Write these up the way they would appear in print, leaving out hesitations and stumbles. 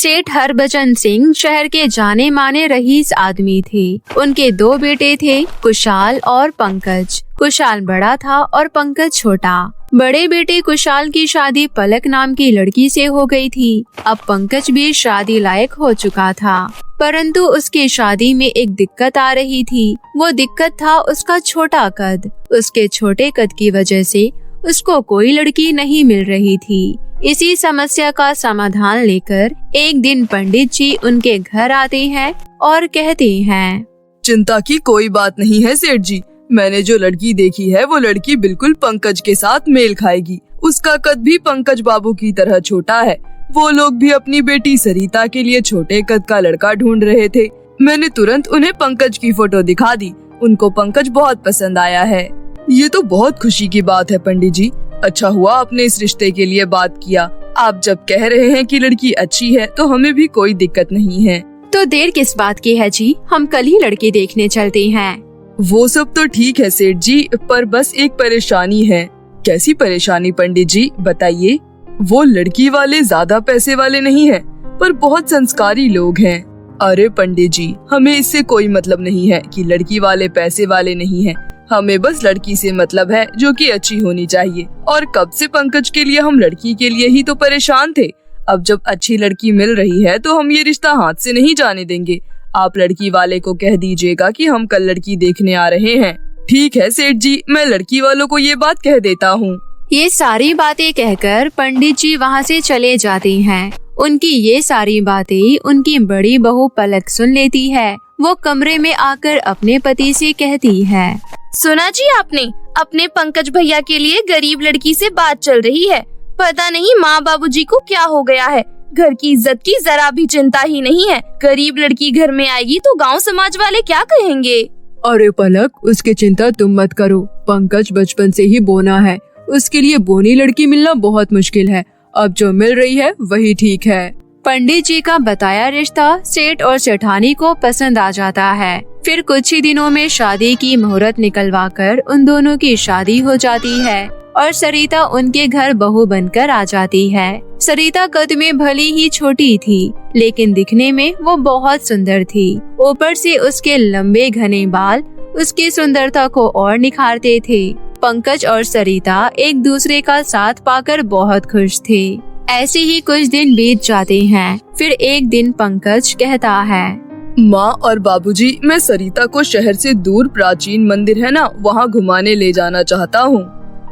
सेठ हरभजन सिंह शहर के जाने माने रईस आदमी थे। उनके 2 बेटे थे, कुशाल और पंकज। कुशाल बड़ा था और पंकज छोटा। बड़े बेटे कुशाल की शादी पलक नाम की लड़की से हो गई थी। अब पंकज भी शादी लायक हो चुका था, परंतु उसकी शादी में एक दिक्कत आ रही थी। वो दिक्कत था उसका छोटा कद। उसके छोटे कद की वजह से उसको कोई लड़की नहीं मिल रही थी। इसी समस्या का समाधान लेकर एक दिन पंडित जी उनके घर आते हैं और कहते हैं, चिंता की कोई बात नहीं है सेठ जी। मैंने जो लड़की देखी है वो लड़की बिल्कुल पंकज के साथ मेल खाएगी। उसका कद भी पंकज बाबू की तरह छोटा है। वो लोग भी अपनी बेटी सरिता के लिए छोटे कद का लड़का ढूंढ रहे थे। मैंने तुरंत उन्हें पंकज की फोटो दिखा दी। उनको पंकज बहुत पसंद आया है। ये तो बहुत खुशी की बात है पंडित जी। अच्छा हुआ आपने इस रिश्ते के लिए बात किया। आप जब कह रहे हैं कि लड़की अच्छी है तो हमें भी कोई दिक्कत नहीं है। तो देर किस बात की है जी, हम कल ही लड़की देखने चलते हैं। वो सब तो ठीक है सेठ जी, पर बस एक परेशानी है। कैसी परेशानी पंडित जी, बताइए। वो लड़की वाले ज्यादा पैसे वाले नहीं हैं, पर बहुत संस्कारी लोग हैं। अरे पंडित जी, हमें इससे कोई मतलब नहीं है कि लड़की वाले पैसे वाले नहीं हैं। हमें बस लड़की से मतलब है जो कि अच्छी होनी चाहिए। और कब से पंकज के लिए हम लड़की के लिए ही तो परेशान थे। अब जब अच्छी लड़की मिल रही है तो हम ये रिश्ता हाथ से नहीं जाने देंगे। आप लड़की वाले को कह दीजिएगा कि हम कल लड़की देखने आ रहे हैं। ठीक है सेठ जी, मैं लड़की वालों को ये बात कह देता हूँ। ये सारी बातें कहकर पंडित जी वहाँ से चले जाते हैं। उनकी ये सारी बातें उनकी बड़ी बहू पलक सुन लेती है। वो कमरे में आकर अपने पति से कहती है, सुना जी आपने, अपने पंकज भैया के लिए गरीब लड़की से बात चल रही है। पता नहीं माँ बाबूजी को क्या हो गया है। घर की इज्जत की जरा भी चिंता ही नहीं है। गरीब लड़की घर में आएगी तो गांव समाज वाले क्या कहेंगे। अरे पलक, उसकी चिंता तुम मत करो। पंकज बचपन से ही बोना है। उसके लिए बोनी लड़की मिलना बहुत मुश्किल है। अब जो मिल रही है वही ठीक है। पंडित जी का बताया रिश्ता सेठ और सेठानी को पसंद आ जाता है। फिर कुछ ही दिनों में शादी की मुहूर्त निकलवाकर उन दोनों की शादी हो जाती है और सरिता उनके घर बहू बनकर आ जाती है। सरिता कद में भली ही छोटी थी, लेकिन दिखने में वो बहुत सुंदर थी। ऊपर से उसके लंबे घने बाल उसकी सुंदरता को और निखारते थे। पंकज और सरिता एक दूसरे का साथ पाकर बहुत खुश थे। ऐसे ही कुछ दिन बीत जाते हैं। फिर एक दिन पंकज कहता है, माँ और बाबूजी, मैं सरिता को शहर से दूर प्राचीन मंदिर है ना, वहाँ घुमाने ले जाना चाहता हूँ।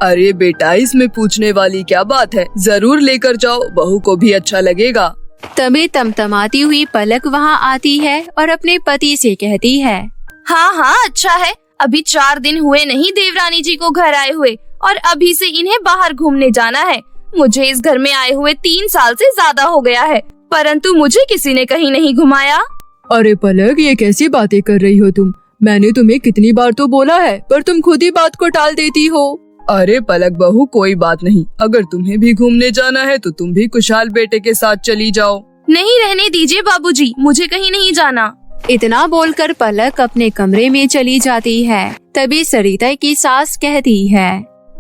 अरे बेटा, इसमें पूछने वाली क्या बात है, जरूर लेकर जाओ, बहू को भी अच्छा लगेगा। तभी तमतमाती हुई पलक वहाँ आती है और अपने पति से कहती है, हाँ हाँ अच्छा है। अभी 4 दिन हुए नहीं देवरानी जी को घर आए हुए और अभी से इन्हें बाहर घूमने जाना है। मुझे इस घर में आए हुए 3 साल से ज्यादा हो गया है, परंतु मुझे किसी ने कहीं नहीं घुमाया। अरे पलक, ये कैसी बातें कर रही हो तुम? मैंने तुम्हें कितनी बार तो बोला है, पर तुम खुद ही बात को टाल देती हो। अरे पलक बहू, कोई बात नहीं। अगर तुम्हें भी घूमने जाना है तो तुम भी कुशाल बेटे के साथ चली जाओ। नहीं, रहने दीजिए बाबूजी, मुझे कहीं नहीं जाना। इतना बोलकर पलक अपने कमरे में चली जाती है। तभी सरिता की सास कहती है,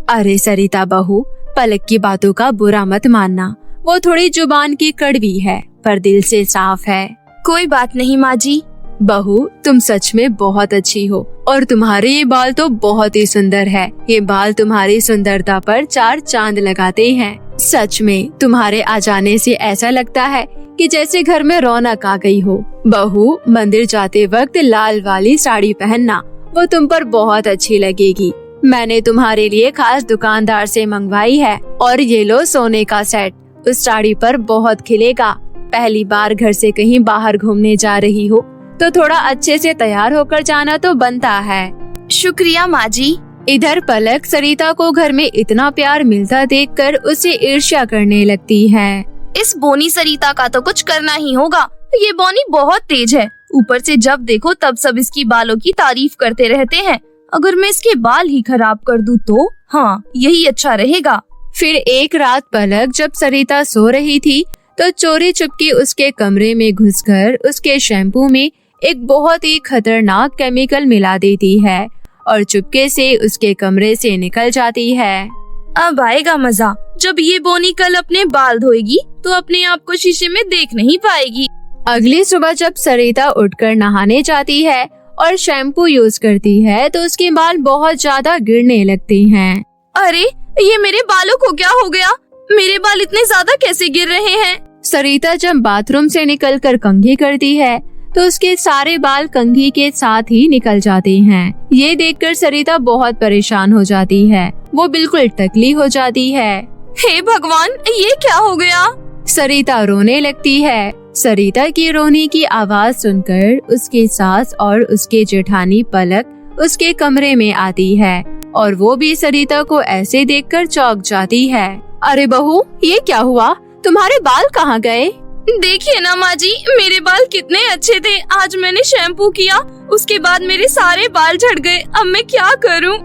अरे सरिता बहू, पलक की बातों का बुरा मत मानना। वो थोड़ी जुबान की कड़वी है, पर दिल से साफ है। कोई बात नहीं माँ जी। बहू, तुम सच में बहुत अच्छी हो और तुम्हारे ये बाल तो बहुत ही सुंदर है। ये बाल तुम्हारी सुंदरता पर 4 चांद लगाते हैं। सच में तुम्हारे आ जाने से ऐसा लगता है कि जैसे घर में रौनक आ गई हो। बहू, मंदिर जाते वक्त लाल वाली साड़ी पहनना, वो तुम पर बहुत अच्छी लगेगी। मैंने तुम्हारे लिए खास दुकानदार से मंगवाई है और ये लो सोने का सेट, उस साड़ी पर बहुत खिलेगा। पहली बार घर से कहीं बाहर घूमने जा रही हो तो थोड़ा अच्छे से तैयार होकर जाना तो बनता है। शुक्रिया माँ जी। इधर पलक सरिता को घर में इतना प्यार मिलता देखकर उसे ईर्ष्या करने लगती है। इस बोनी सरिता का तो कुछ करना ही होगा। ये बोनी बहुत तेज है। ऊपर से जब देखो तब सब इसकी बालों की तारीफ करते रहते हैं। अगर मैं इसके बाल ही खराब कर दूं तो हाँ, यही अच्छा रहेगा। फिर एक रात पलक जब सरिता सो रही थी तो चोरी चुपके उसके कमरे में घुसकर उसके शैम्पू में एक बहुत ही खतरनाक केमिकल मिला देती है और चुपके से उसके कमरे से निकल जाती है। अब आएगा मजा। जब ये बोनी कल अपने बाल धोएगी तो अपने आप को शीशे में देख नहीं पाएगी। अगली सुबह जब सरिता उठकर नहाने जाती है और शैम्पू यूज करती है तो उसके बाल बहुत ज्यादा गिरने लगते हैं। अरे ये मेरे बालों को क्या हो गया? मेरे बाल इतने ज्यादा कैसे गिर रहे हैं? सरिता जब बाथरूम से निकलकर कंघी करती है तो उसके सारे बाल कंघी के साथ ही निकल जाते हैं। ये देखकर सरिता बहुत परेशान हो जाती है। वो बिल्कुल टकली हो जाती है। हे भगवान, ये क्या हो गया? सरिता रोने लगती है। सरिता की रोने की आवाज सुनकर उसकी सास और उसके जेठानी पलक उसके कमरे में आती है और वो भी सरिता को ऐसे देखकर चौंक जाती है। अरे बहू, ये क्या हुआ? तुम्हारे बाल कहाँ गए? देखिए ना माँ जी, मेरे बाल कितने अच्छे थे। आज मैंने शैम्पू किया, उसके बाद मेरे सारे बाल झड़ गए। अब मैं क्या करूँ?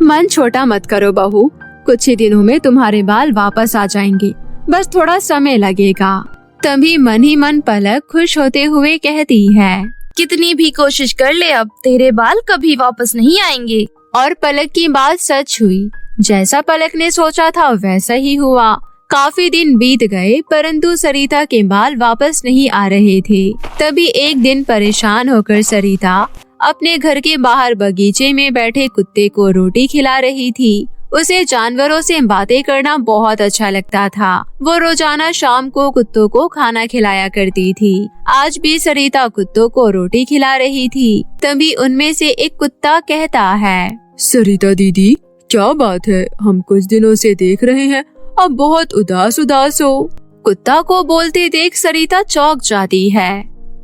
मन छोटा मत करो बहू, कुछ ही दिनों में तुम्हारे बाल वापस आ जाएंगे, बस थोड़ा समय लगेगा। तभी मन ही मन पलक खुश होते हुए कहती है, कितनी भी कोशिश कर ले, अब तेरे बाल कभी वापस नहीं आएंगे। और पलक की बात सच हुई। जैसा पलक ने सोचा था वैसा ही हुआ। काफी दिन बीत गए परंतु सरिता के बाल वापस नहीं आ रहे थे। तभी एक दिन परेशान होकर सरिता अपने घर के बाहर बगीचे में बैठे कुत्ते को रोटी खिला रही थी। उसे जानवरों से बातें करना बहुत अच्छा लगता था। वो रोजाना शाम को कुत्तों को खाना खिलाया करती थी। आज भी सरिता कुत्तों को रोटी खिला रही थी। तभी उनमें से एक कुत्ता कहता है, सरिता दीदी, क्या बात है? हम कुछ दिनों से देख रहे हैं, अब बहुत उदास उदास हो। कुत्ता को बोलते देख सरिता चौंक जाती है।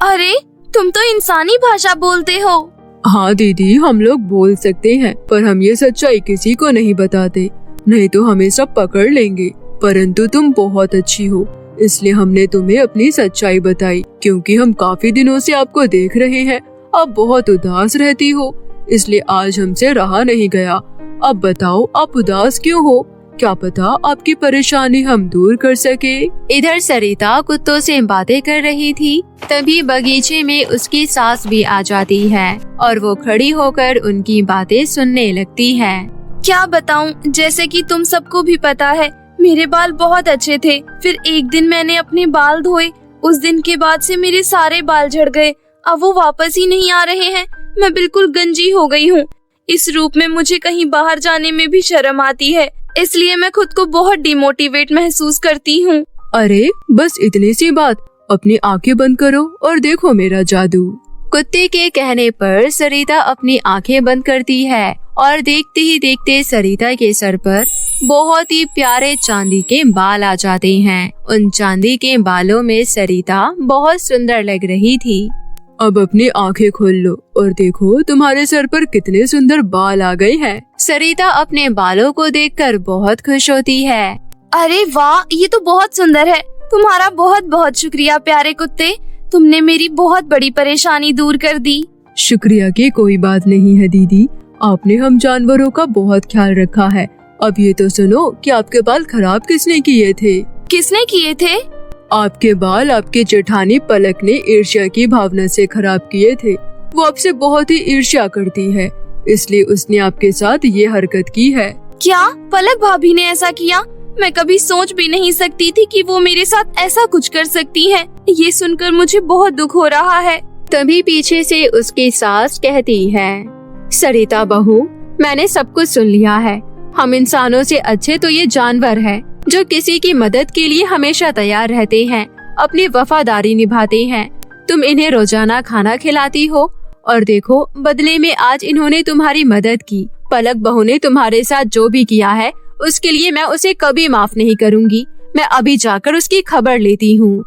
अरे, तुम तो इंसानी भाषा बोलते हो। हाँ दीदी, हम लोग बोल सकते हैं, पर हम ये सच्चाई किसी को नहीं बताते, नहीं तो हमें सब पकड़ लेंगे। परंतु तुम बहुत अच्छी हो, इसलिए हमने तुम्हें अपनी सच्चाई बताई। क्योंकि हम काफी दिनों से आपको देख रहे हैं, आप बहुत उदास रहती हो, इसलिए आज हमसे रहा नहीं गया। अब बताओ, आप उदास क्यों हो? क्या पता आपकी परेशानी हम दूर कर सके। इधर सरिता कुत्तों से बातें कर रही थी। तभी बगीचे में उसकी सास भी आ जाती है और वो खड़ी होकर उनकी बातें सुनने लगती है। क्या बताऊं, जैसे कि तुम सबको भी पता है, मेरे बाल बहुत अच्छे थे। फिर एक दिन मैंने अपने बाल धोए, उस दिन के बाद से मेरे सारे बाल झड़ गए। अब वो वापस ही नहीं आ रहे हैं। मैं बिल्कुल गंजी हो गई हूँ। इस रूप में मुझे कहीं बाहर जाने में भी शर्म आती है, इसलिए मैं खुद को बहुत डिमोटिवेट महसूस करती हूँ। अरे बस इतनी सी बात, अपनी आंखें बंद करो और देखो मेरा जादू। कुत्ते के कहने पर सरिता अपनी आंखें बंद करती है और देखते ही देखते सरिता के सर पर बहुत ही प्यारे चांदी के बाल आ जाते हैं। उन चांदी के बालों में सरिता बहुत सुंदर लग रही थी। अब अपनी आंखें खोल लो और देखो तुम्हारे सर पर कितने सुंदर बाल आ गए हैं। सरिता अपने बालों को देखकर बहुत खुश होती है। अरे वाह, ये तो बहुत सुंदर है। तुम्हारा बहुत बहुत शुक्रिया प्यारे कुत्ते, तुमने मेरी बहुत बड़ी परेशानी दूर कर दी। शुक्रिया की कोई बात नहीं है दीदी, आपने हम जानवरों का बहुत ख्याल रखा है। अब ये तो सुनो कि आपके बाल खराब किसने किए थे? किसने किए थे? आपके बाल आपके जेठानी पलक ने ईर्ष्या की भावना से खराब किए थे। वो आपसे बहुत ही ईर्ष्या करती है, इसलिए उसने आपके साथ ये हरकत की है। क्या पलक भाभी ने ऐसा किया? मैं कभी सोच भी नहीं सकती थी कि वो मेरे साथ ऐसा कुछ कर सकती हैं। ये सुनकर मुझे बहुत दुख हो रहा है। तभी पीछे से उसकी सास कहती है, सरिता बहू, मैंने सब कुछ सुन लिया है। हम इंसानों से अच्छे तो ये जानवर है जो किसी की मदद के लिए हमेशा तैयार रहते हैं, अपनी वफादारी निभाते हैं। तुम इन्हें रोजाना खाना खिलाती हो और देखो बदले में आज इन्होंने तुम्हारी मदद की। पलक बहू ने तुम्हारे साथ जो भी किया है उसके लिए मैं उसे कभी माफ नहीं करूंगी। मैं अभी जाकर उसकी खबर लेती हूँ।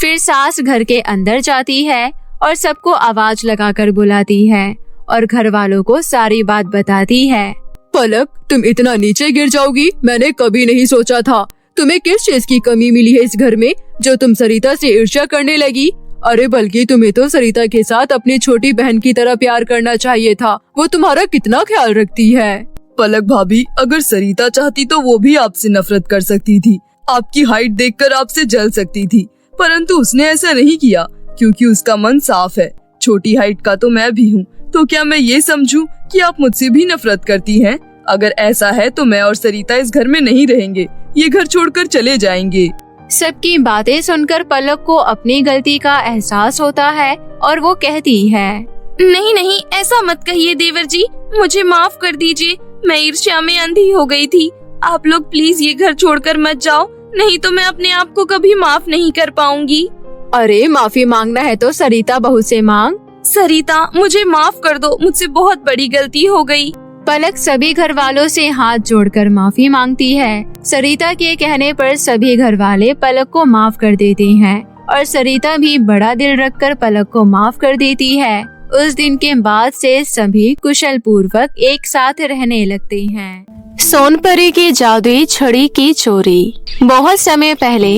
फिर सास घर के अंदर जाती है और सबको आवाज लगाकर बुलाती है और घर वालों को सारी बात बताती है। पलक, तुम इतना नीचे गिर जाओगी मैंने कभी नहीं सोचा था। तुम्हें किस चीज की कमी मिली है इस घर में जो तुम सरिता से ईर्ष्या करने लगी? अरे बल्कि तुम्हें तो सरिता के साथ अपनी छोटी बहन की तरह प्यार करना चाहिए था। वो तुम्हारा कितना ख्याल रखती है। पलक भाभी, अगर सरिता चाहती तो वो भी आपसे नफरत कर सकती थी। आपकी हाइट देखकर आपसे जल सकती थी, परंतु उसने ऐसा नहीं किया क्योंकि उसका मन साफ है। छोटी हाइट का तो मैं भी हूँ, तो क्या मैं ये समझूं कि आप मुझसे भी नफरत करती हैं? अगर ऐसा है तो मैं और सरिता इस घर में नहीं रहेंगे, ये घर छोड़कर चले जाएंगे। सबकी बातें सुनकर पलक को अपनी गलती का एहसास होता है और वो कहती है, नहीं नहीं, ऐसा मत कहिए देवर जी, मुझे माफ कर दीजिए। मैं ईर्ष्या में अंधी हो गई थी। आप लोग प्लीज ये घर छोड़कर मत जाओ, नहीं तो मैं अपने आप को कभी माफ नहीं कर पाऊंगी। अरे माफी मांगना है तो सरिता बहू से मांग। सरिता, मुझे माफ कर दो, मुझसे बहुत बड़ी गलती हो गई। पलक सभी घर वालों से हाथ जोड़कर माफी मांगती है। सरिता के कहने पर सभी घर वाले पलक को माफ कर देते हैं और सरिता भी बड़ा दिल रखकर पलक को माफ कर देती है। उस दिन के बाद से सभी कुशल पूर्वक एक साथ रहने लगते हैं। सोनपरी की जादुई छड़ी की चोरी। बहुत समय पहले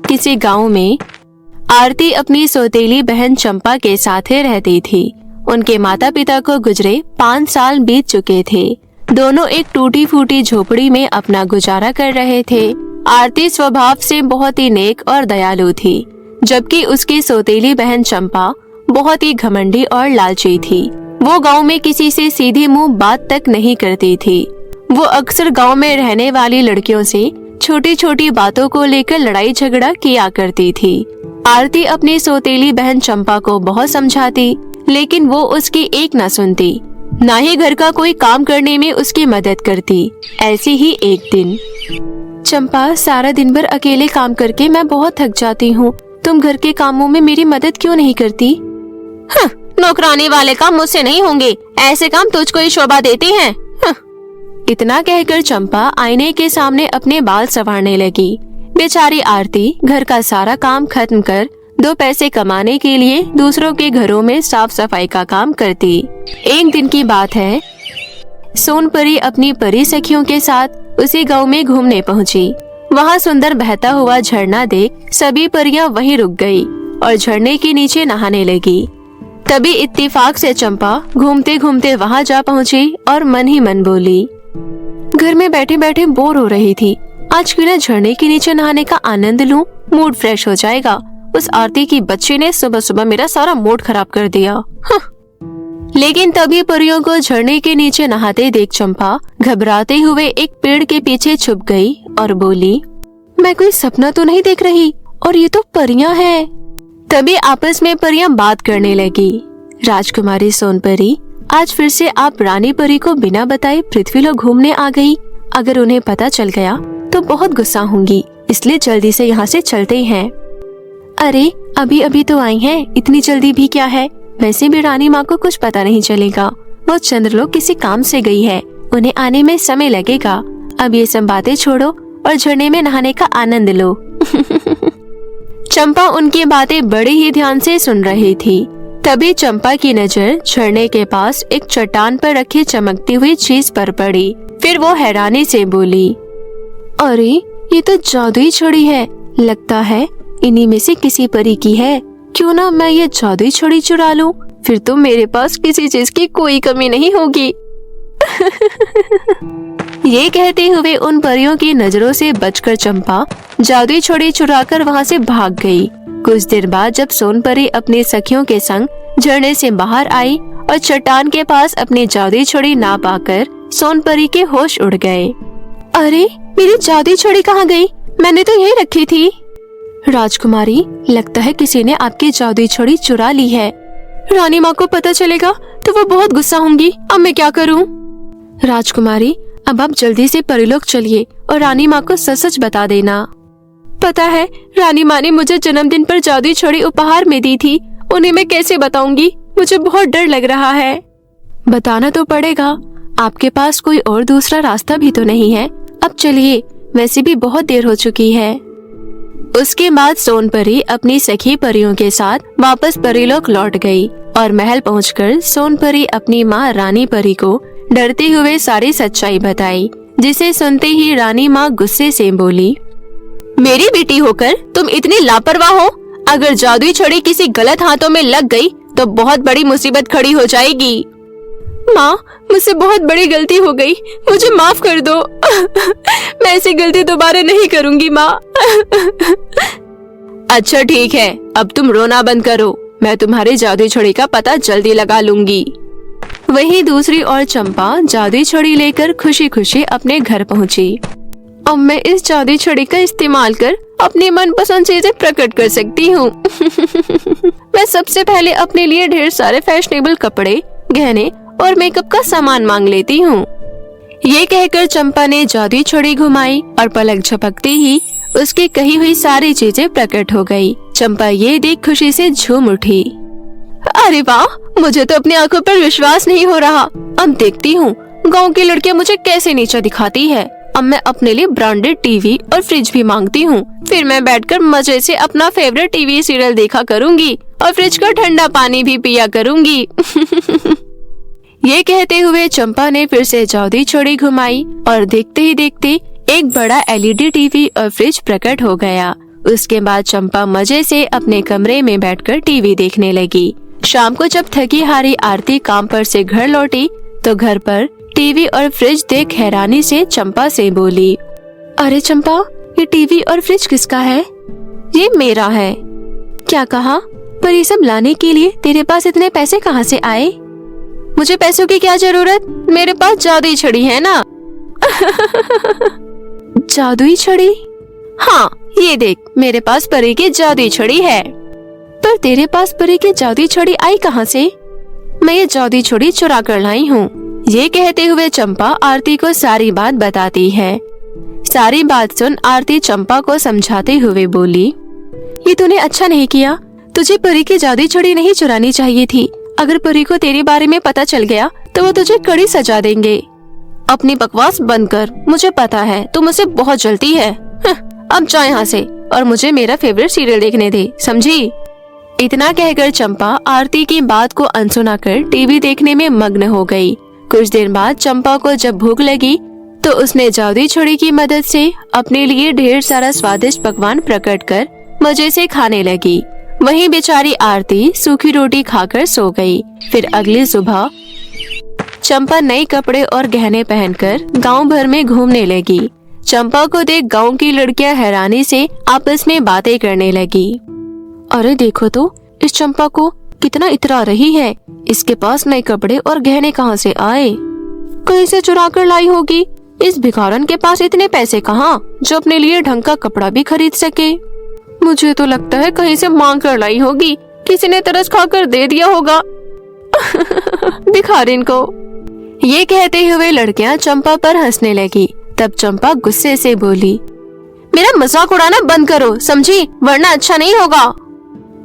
किसी गांव में आरती अपनी सौतेली बहन चंपा के साथ रहती थी। उनके माता पिता को गुजरे 5 साल बीत चुके थे। दोनों एक टूटी फूटी झोपड़ी में अपना गुजारा कर रहे थे। आरती स्वभाव से बहुत ही नेक और दयालु थी, जबकि उसकी सौतेली बहन चंपा बहुत ही घमंडी और लालची थी। वो गांव में किसी से सीधे मुंह बात तक नहीं करती थी। वो अक्सर गांव में रहने वाली लड़कियों से छोटी छोटी बातों को लेकर लड़ाई झगड़ा किया करती थी। आरती अपनी सौतेली बहन चंपा को बहुत समझाती, लेकिन वो उसकी एक न सुनती, ना ही घर का कोई काम करने में उसकी मदद करती। ऐसे ही एक दिन, चंपा, सारा दिन भर अकेले काम करके मैं बहुत थक जाती हूँ। तुम घर के कामों में मेरी मदद क्यों नहीं करती? हाँ, नौकरानी वाले काम मुझसे नहीं होंगे, ऐसे काम तुझको ही शोभा देते हैं। हाँ। इतना कहकर चंपा आईने के सामने अपने बाल संवारने लगी। बेचारी आरती घर का सारा काम खत्म कर 2 पैसे कमाने के लिए दूसरों के घरों में साफ सफाई का काम करती। एक दिन की बात है, सोनपरी अपनी परी सखियों के साथ उसी गांव में घूमने पहुंची। वहां सुंदर बहता हुआ झरना देख सभी परियां वहीं रुक गई और झरने के नीचे नहाने लगी। तभी इत्तेफाक से चंपा घूमते घूमते वहां जा पहुंची और मन ही मन बोली, घर में बैठे बैठे बोर हो रही थी, आज क्यों न झरने के नीचे नहाने का आनंद लूं, मूड फ्रेश हो जाएगा। उस आरती की बच्ची ने सुबह सुबह मेरा सारा मूड खराब कर दिया। लेकिन तभी परियों को झरने के नीचे नहाते देख चंपा घबराते हुए एक पेड़ के पीछे छुप गई और बोली, मैं कोई सपना तो नहीं देख रही, और ये तो परियां हैं। तभी आपस में परियां बात करने लगी। राजकुमारी सोनपरी, आज फिर से आप रानी परी को बिना बताए पृथ्वीलोक घूमने आ गई। अगर उन्हें पता चल गया तो बहुत गुस्सा होंगी, इसलिए जल्दी से यहाँ से चलते हैं। अरे अभी अभी तो आई हैं, इतनी जल्दी भी क्या है? वैसे भी रानी माँ को कुछ पता नहीं चलेगा, वो चंद्रलोक किसी काम से गई है, उन्हें आने में समय लगेगा। अब ये सब बातें छोड़ो और झरने में नहाने का आनंद लो। चंपा उनकी बातें बड़े ही ध्यान से सुन रही थी। तभी चंपा की नजर झरने के पास एक चट्टान पर रखी चमकती हुई चीज पर पड़ी। फिर वो हैरानी से बोली, अरे ये तो जादुई छड़ी है, लगता है इन्हीं में से किसी परी की है। क्यों ना मैं ये जादुई छड़ी चुरा लूं, फिर तो मेरे पास किसी चीज की कोई कमी नहीं होगी। ये कहते हुए उन परियों की नजरों से बचकर चंपा जादुई छड़ी चुराकर वहाँ से भाग गई। कुछ देर बाद जब सोनपरी अपनी सखियों के संग झरने से बाहर आई और चट्टान के पास अपनी जादुई छड़ी ना पाकर सोनपरी के होश उड़ गए। अरे मेरी जादुई छड़ी कहाँ गई? मैंने तो यही रखी थी। राजकुमारी, लगता है किसी ने आपकी जादुई छड़ी चुरा ली है। रानी माँ को पता चलेगा तो वो बहुत गुस्सा होंगी। अब मैं क्या करूँ? राजकुमारी, अब आप जल्दी से परिलोक चलिए और रानी माँ को सच सच बता देना। पता है, रानी माँ ने मुझे जन्मदिन पर जादुई छड़ी उपहार में दी थी, उन्हें मैं कैसे बताऊंगी? मुझे बहुत डर लग रहा है। बताना तो पड़ेगा, आपके पास कोई और दूसरा रास्ता भी तो नहीं है। अब चलिए, वैसे भी बहुत देर हो चुकी है। उसके बाद सोनपरी अपनी सखी परियों के साथ वापस परिलोक लौट गई और महल पहुंचकर सोनपरी अपनी माँ रानी परी को डरते हुए सारी सच्चाई बताई, जिसे सुनते ही रानी माँ गुस्से से बोली, मेरी बेटी होकर तुम इतनी लापरवाह हो? अगर जादुई छड़ी किसी गलत हाथों में लग गई तो बहुत बड़ी मुसीबत खड़ी हो जाएगी। माँ, मुझसे बहुत बड़ी गलती हो गई, मुझे माफ कर दो। मैं ऐसी गलती दोबारा नहीं करूँगी माँ। अच्छा ठीक है, अब तुम रोना बंद करो, मैं तुम्हारी जादुई छड़ी का पता जल्दी लगा लूंगी। वहीं दूसरी ओर चंपा जादुई छड़ी लेकर खुशी खुशी अपने घर पहुंची। अब मैं इस जादुई छड़ी का इस्तेमाल कर अपनी मनपसंद चीजें प्रकट कर सकती हूँ। मैं सबसे पहले अपने लिए ढेर सारे फैशनेबल कपड़े, गहने और मेकअप का सामान मांग लेती हूँ। ये कहकर चंपा ने जादुई छड़ी घुमाई और पलक झपकते ही उसकी कही हुई सारी चीजें प्रकट हो गई। चंपा ये देख खुशी से झूम उठी। अरे वाह, मुझे तो अपनी आंखों पर विश्वास नहीं हो रहा। अब देखती हूँ गांव की लड़कियां मुझे कैसे नीचा दिखाती है। अब मैं अपने लिए ब्रांडेड टीवी और फ्रिज भी मांगती हूँ। फिर मैं बैठकर मजे से अपना फेवरेट टीवी सीरियल देखा करूँगी और फ्रिज का ठंडा पानी भी पिया करूँगी। ये कहते हुए चंपा ने फिर से जादुई छड़ी घुमाई और देखते ही देखते एक बड़ा एलईडी टीवी और फ्रिज प्रकट हो गया। उसके बाद चंपा मजे से अपने कमरे में बैठकर टीवी देखने लगी। शाम को जब थकी हारी आरती काम पर से घर लौटी तो घर पर टीवी और फ्रिज देख हैरानी से चंपा से बोली, अरे चंपा, ये टीवी और फ्रिज किसका है? ये मेरा है। क्या कहा? पर ये सब लाने के लिए तेरे पास इतने पैसे कहाँ से आए? मुझे पैसों की क्या जरूरत, मेरे पास जादुई छड़ी है ना। जादुई छड़ी? हाँ, ये देख, मेरे पास परी की जादुई छड़ी है। पर तेरे पास परी की जादुई छड़ी आई कहाँ से? मैं ये जादुई छड़ी चुरा कर लाई हूँ। ये कहते हुए चंपा आरती को सारी बात बताती है। सारी बात सुन आरती चंपा को समझाते हुए बोली, ये तूने अच्छा नहीं किया। तुझे परी की जादुई छड़ी नहीं चुरानी चाहिए थी। अगर परी को तेरे बारे में पता चल गया तो वो तुझे कड़ी सजा देंगे। अपनी बकवास बंद कर, मुझे पता है तू मुझसे बहुत जलती है। अब जा यहाँ से और मुझे मेरा फेवरेट सीरियल देखने दे, समझी? इतना कहकर चंपा आरती की बात को अनसुना कर टीवी देखने में मग्न हो गई। कुछ देर बाद चंपा को जब भूख लगी तो उसने जादुई छड़ी की मदद से अपने लिए ढेर सारा स्वादिष्ट पकवान प्रकट कर मजे से खाने लगी। वहीं बेचारी आरती सूखी रोटी खाकर सो गई। फिर अगली सुबह चंपा नए कपड़े और गहने पहनकर गांव भर में घूमने लगी। चंपा को देख गांव की लड़कियां हैरानी से आपस में बातें करने लगी। अरे देखो तो, इस चंपा को कितना इतरा रही है। इसके पास नए कपड़े और गहने कहाँ से आए? कहीं से चुरा कर लाई होगी। इस भिखारन के पास इतने पैसे कहाँ जो अपने लिए ढंग का कपड़ा भी खरीद सके। मुझे तो लगता है कहीं से मांग कर लाई होगी, किसी ने तरस खाकर दे दिया होगा। भिखारिन को। ये कहते हुए लड़कियां चंपा पर हंसने लगी। तब चंपा गुस्से से बोली, मेरा मजाक उड़ाना बंद करो, समझी? वरना अच्छा नहीं होगा।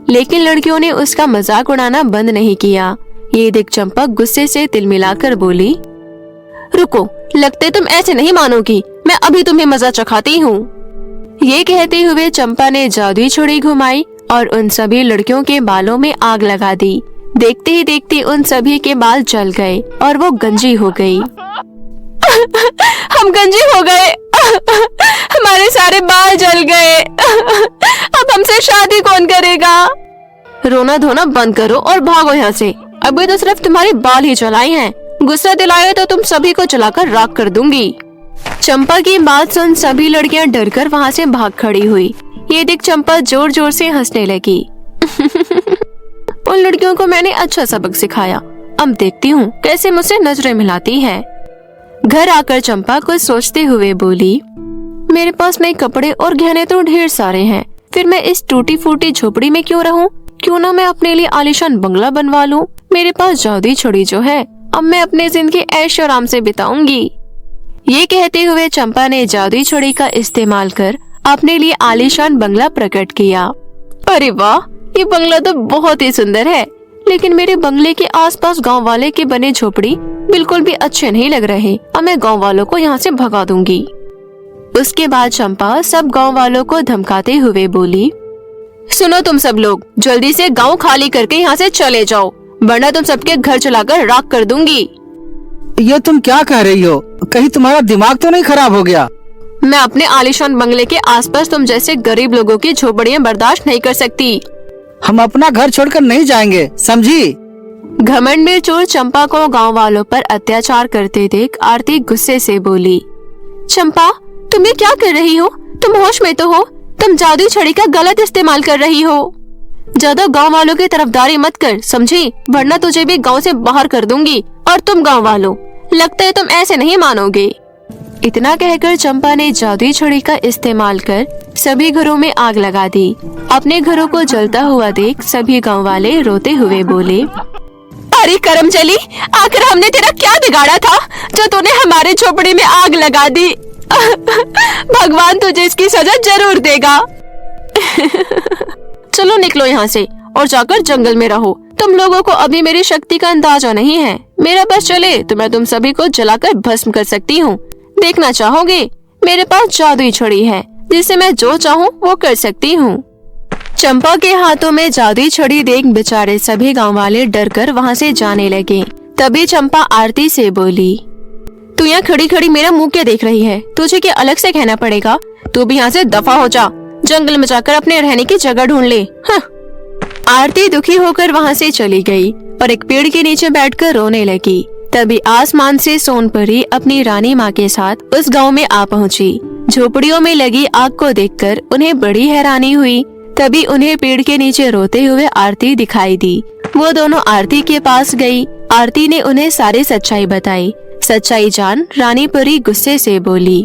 लेकिन लड़कियों ने उसका मजाक उड़ाना बंद नहीं किया। ये देख चंपा गुस्से से तिलमिलाकर बोली, रुको, लगते तुम ऐसे नहीं मानोगी। मैं अभी तुम्हें मजा चखाती हूँ। ये कहते हुए चंपा ने जादुई छड़ी घुमाई और उन सभी लड़कियों के बालों में आग लगा दी। देखते ही देखते उन सभी के बाल जल गए और वो गंजी हो गई। हम गंजी हो गए। हमारे सारे बाल जल गए। अब हमसे शादी कौन करेगा? रोना धोना बंद करो और भागो यहाँ से। अभी तो सिर्फ तुम्हारे बाल ही जलाए हैं। गुस्सा दिलाए तो तुम सभी को जलाकर राख कर दूंगी। चंपा की बात सुन सभी लड़कियां डरकर वहाँ से भाग खड़ी हुई। ये देख चंपा जोर जोर से हंसने लगी। उन लड़कियों को मैंने अच्छा सबक सिखाया। अब देखती हूँ कैसे मुझसे नजरें मिलाती है। घर आकर चंपा कुछ सोचते हुए बोली, मेरे पास नए कपड़े और गहने तो ढेर सारे हैं, फिर मैं इस टूटी फूटी झोपड़ी में क्यों रहूं? क्यों ना मैं अपने लिए आलीशान बंगला बनवा लूं। मेरे पास जादुई छड़ी जो है, अब मैं अपनी जिंदगी ऐश आराम से बिताऊंगी। ये कहते हुए चंपा ने जादुई छड़ी का इस्तेमाल कर अपने लिए आलीशान बंगला प्रकट किया। अरे वाह, ये बंगला तो बहुत ही सुंदर है, लेकिन मेरे बंगले के आसपास गांव वाले के बने झोपड़ी बिल्कुल भी अच्छे नहीं लग रहे। अब मैं गांव वालों को यहाँ से भगा दूंगी। उसके बाद चंपा सब गांव वालों को धमकाते हुए बोली, सुनो तुम सब लोग, जल्दी से गांव खाली करके यहाँ से चले जाओ, वरना तुम सबके घर चलाकर राख कर दूंगी। ये तुम क्या कह रही हो? कहीं तुम्हारा दिमाग तो नहीं खराब हो गया? मैं अपने आलीशान बंगले के आसपास तुम जैसे गरीब लोगों की झोपड़ियाँ बर्दाश्त नहीं कर सकती। हम अपना घर छोड़कर नहीं जाएंगे, समझी? घमंड में चोर चंपा को गांव वालों पर अत्याचार करते देख आरती गुस्से से बोली, चंपा तुम ये क्या कर रही हो? तुम होश में तो हो? तुम जादुई छड़ी का गलत इस्तेमाल कर रही हो। ज्यादा गांव वालों की तरफदारी मत कर, समझी? वरना तुझे भी गांव से बाहर कर दूंगी और तुम गांव वालों, लगता है तुम ऐसे नहीं मानोगे। इतना कहकर चंपा ने जादुई छड़ी का इस्तेमाल कर सभी घरों में आग लगा दी। अपने घरों को जलता हुआ देख सभी गांव वाले रोते हुए बोले, अरे करमचली, आखिर हमने तेरा क्या बिगाड़ा था जो तूने हमारे झोपड़ी में आग लगा दी। भगवान तुझे इसकी सजा जरूर देगा। चलो निकलो यहाँ से और जाकर जंगल में रहो। तुम लोगों को अभी मेरी शक्ति का अंदाजा नहीं है। मेरा बस चले तो मैं तुम सभी को जलाकर भस्म कर सकती हूँ। देखना चाहोगे? मेरे पास जादुई छड़ी है जिससे मैं जो चाहूँ वो कर सकती हूँ। चंपा के हाथों में जादुई छड़ी देख बेचारे सभी गांव वाले डर कर वहाँ से जाने लगे। तभी चंपा आरती से बोली, तू यहाँ खड़ी खड़ी मेरा मुंह क्या देख रही है? तुझे क्या अलग से कहना पड़ेगा? तू भी यहाँ से दफा हो जा, जंगल में जाकर अपने रहने की जगह ढूंढ ले। आरती दुखी होकर वहाँ से चली गई और एक पेड़ के नीचे बैठकर रोने लगी। तभी आसमान से सोनपरी अपनी रानी माँ के साथ उस गांव में आ पहुँची। झोपड़ियों में लगी आग को देखकर उन्हें बड़ी हैरानी हुई। तभी उन्हें पेड़ के नीचे रोते हुए आरती दिखाई दी। वो दोनों आरती के पास गई। आरती ने उन्हें सारी सच्चाई बताई। सच्चाई जान रानी परी गुस्से से बोली,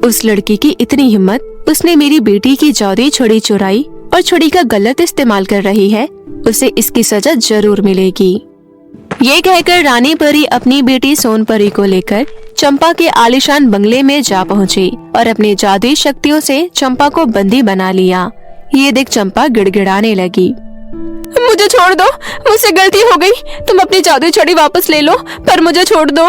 उस लड़की की इतनी हिम्मत, उसने मेरी बेटी की जादुई छड़ी चुराई और छड़ी का गलत इस्तेमाल कर रही है। उसे इसकी सजा जरूर मिलेगी। ये कहकर रानी परी अपनी बेटी सोनपरी को लेकर चंपा के आलीशान बंगले में जा पहुंची और अपनी जादुई शक्तियों से चंपा को बंदी बना लिया। ये देख चंपा गिड़गिड़ाने लगी, मुझे छोड़ दो, मुझसे गलती हो गई। तुम अपनी जादुई छड़ी वापस ले लो, पर मुझे छोड़ दो।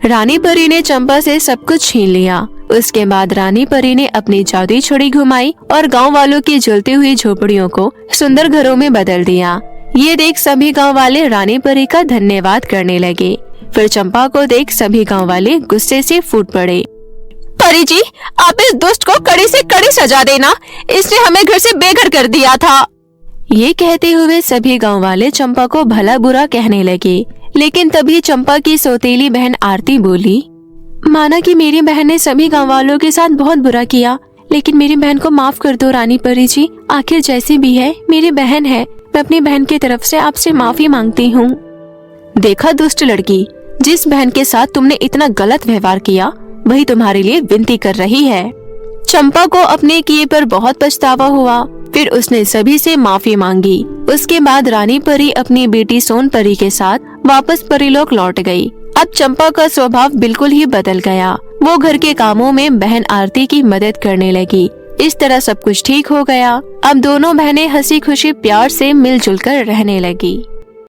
रानी परी ने चंपा से सब कुछ छीन लिया। उसके बाद रानी परी ने अपनी जादुई छड़ी घुमाई और गांव वालों की जलती हुई झोपड़ियों को सुंदर घरों में बदल दिया। ये देख सभी गांव वाले रानी परी का धन्यवाद करने लगे। फिर चंपा को देख सभी गांव वाले गुस्से से फूट पड़े। परी जी, आप इस दुष्ट को कड़ी से कड़ी सजा देना, इसने हमें घर से बेघर कर दिया था। ये कहते हुए सभी गांव वाले चंपा को भला बुरा कहने लगे। लेकिन तभी चंपा की सौतेली बहन आरती बोली, माना कि मेरी बहन ने सभी गांव वालों के साथ बहुत बुरा किया, लेकिन मेरी बहन को माफ कर दो रानी परी जी। आखिर जैसी भी है मेरी बहन है। मैं अपनी बहन की तरफ से आपसे माफी मांगती हूँ। देखा दुष्ट लड़की, जिस बहन के साथ तुमने इतना गलत व्यवहार किया वही तुम्हारे लिए विनती कर रही है। चंपा को अपने किए पर बहुत पछतावा हुआ। फिर उसने सभी से माफी मांगी। उसके बाद रानी परी अपनी बेटी सोनपरी के साथ वापस परीलोक लौट गई। अब चंपा का स्वभाव बिल्कुल ही बदल गया। वो घर के कामों में बहन आरती की मदद करने लगी। इस तरह सब कुछ ठीक हो गया। अब दोनों बहनें हंसी खुशी प्यार से मिलजुल कर रहने लगी।